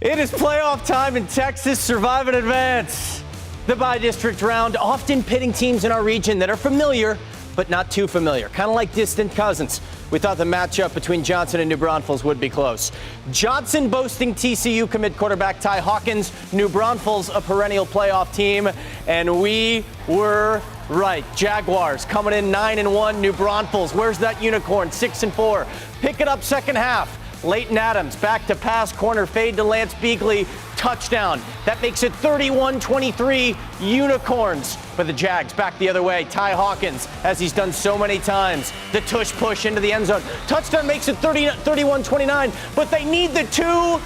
It is playoff time in Texas. Survive and advance. The bi-district round, often pitting teams in our region that are familiar, but not too familiar. Kind of like distant cousins. We thought the matchup between Judson and New Braunfels would be close. Judson boasting TCU commit quarterback Ty Hawkins. New Braunfels, a perennial playoff team. And we were right. Jaguars coming in 9-1. New Braunfels, where's that unicorn? 6-4. Pick it up second half. Leighton Adams, back to pass, corner fade to Lance Beagley, touchdown. That makes it 31-23, unicorns. But the Jags back the other way. Ty Hawkins, as he's done so many times, the tush push into the end zone. Touchdown makes it 31-29, but they need the two,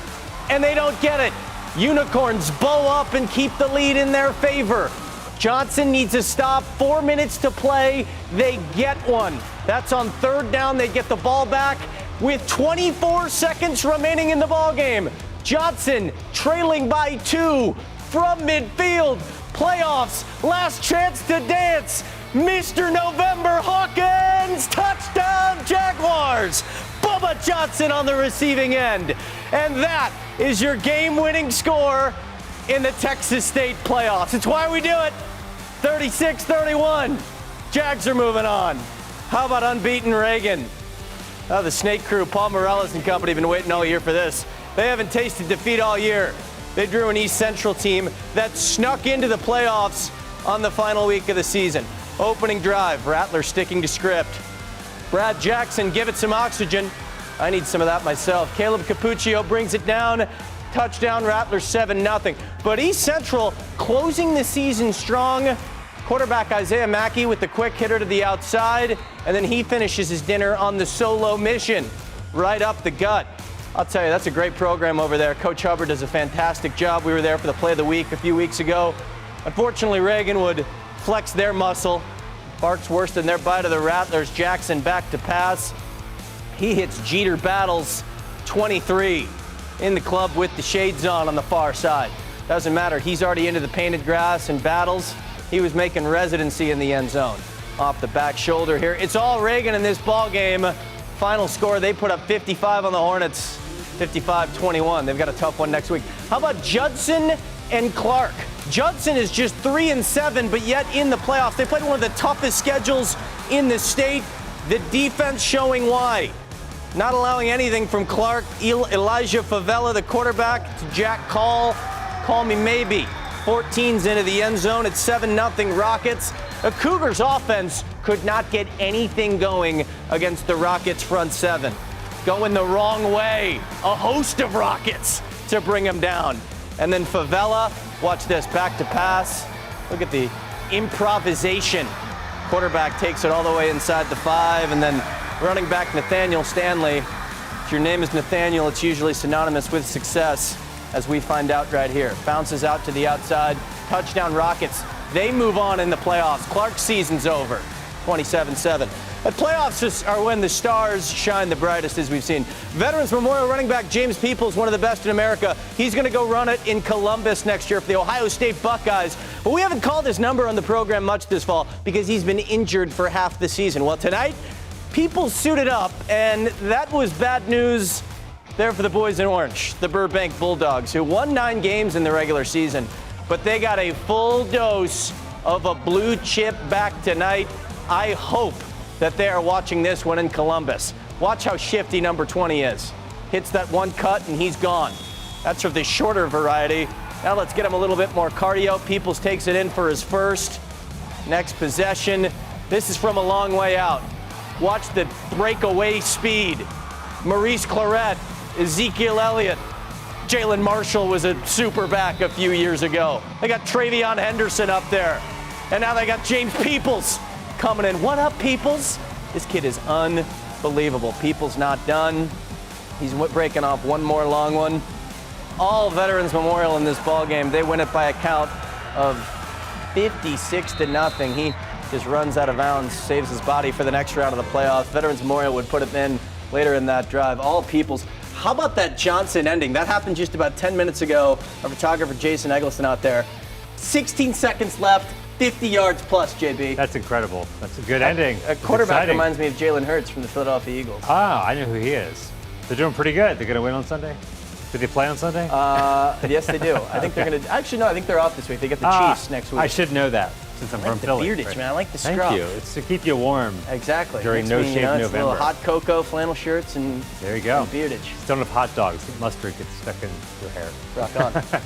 and they don't get it. Unicorns bow up and keep the lead in their favor. Johnson needs a stop, 4 minutes to play. They get one. That's on third down. They get the ball back with 24 seconds remaining in the ballgame. Johnson trailing by 2 from midfield. Playoffs, last chance to dance. Mr. November Hawkins, touchdown Jaguars. Bubba Johnson on the receiving end. And that is your game-winning score in the Texas State playoffs. It's why we do it. 36-31. Jags are moving on. How about unbeaten Reagan? Oh, the Snake Crew, Paul Morales and company, have been waiting all year for this. They haven't tasted defeat all year. They drew an East Central team that snuck into the playoffs on the final week of the season. Opening drive, Rattler sticking to script. Brad Jackson, give it some oxygen. I need some of that myself. Caleb Capuccio brings it down. Touchdown, Rattler 7-0. But East Central closing the season strong. Quarterback Isaiah Mackey with the quick hitter to the outside, and then he finishes his dinner on the solo mission, right up the gut. I'll tell you, that's a great program over there. Coach Hubbard does a fantastic job. We were there for the play of the week a few weeks ago. Unfortunately, Reagan would flex their muscle. Barks worse than their bite of the Rattlers. Jackson back to pass. He hits Jeter Battles, 23, in the club with the shades on the far side. Doesn't matter. He's already into the painted grass and Battles. He was making residency in the end zone. Off the back shoulder here. It's all Reagan in this ball game. Final score, they put up 55 on the Hornets, 55-21. They've got a tough one next week. How about Judson and Clark? Judson is just 3-7, but yet in the playoffs. They played one of the toughest schedules in the state. The defense showing why. Not allowing anything from Clark. Elijah Favela, the quarterback, to Jack Call me maybe. 14's into the end zone. It's 7-0 Rockets. The Cougars offense could not get anything going against the Rockets front seven. Going the wrong way. A host of Rockets to bring them down. And then Favela, watch this, back to pass. Look at the improvisation. Quarterback takes it all the way inside the 5, and then running back Nathaniel Stanley. If your name is Nathaniel, it's usually synonymous with success, as we find out right here. Bounces out to the outside. Touchdown Rockets. They move on in the playoffs. Clark's season's over. 27-7. But playoffs are when the stars shine the brightest, as we've seen. Veterans Memorial running back James Peoples, one of the best in America. He's going to go run it in Columbus next year for the Ohio State Buckeyes. But we haven't called his number on the program much this fall because he's been injured for half the season. Well, tonight, Peoples suited up, and that was bad news there for the boys in orange, the Burbank Bulldogs, who won 9 games in the regular season. But they got a full dose of a blue chip back tonight. I hope that they are watching this one in Columbus. Watch how shifty number 20 is. Hits that one cut and he's gone. That's of the shorter variety. Now let's get him a little bit more cardio. Peoples takes it in for his first. Next possession. This is from a long way out. Watch the breakaway speed. Maurice Claret, Ezekiel Elliott. Jalen Marshall was a super back a few years ago. They got Travion Henderson up there. And now they got James Peoples coming in. What up, Peoples? This kid is unbelievable. Peoples not done. He's breaking off one more long one. All Veterans Memorial in this ball game. They win it by a count of 56-0. He just runs out of bounds, saves his body for the next round of the playoffs. Veterans Memorial would put him in later in that drive. All Peoples. How about that Johnson ending? That happened just about 10 minutes ago. Our photographer, Jason Eggleston, out there. 16 seconds left, 50 yards plus, JB. That's incredible. That's a good ending. A quarterback reminds me of Jalen Hurts from the Philadelphia Eagles. Ah, I know who he is. They're doing pretty good. They're going to win on Sunday? Do they play on Sunday? Yes, they do. I think they're going to. Actually, no, I think they're off this week. They get the Chiefs next week. I should know that since I'm I like from the Philly. beardage, right? man. I like the scruff. Thank you. It's to keep you warm. Exactly. During Makes No me, Shave it's a November. little hot cocoa, flannel shirts, and There you go. and beardage. Don't have hot dogs. Mustard gets stuck in your hair. Rock on.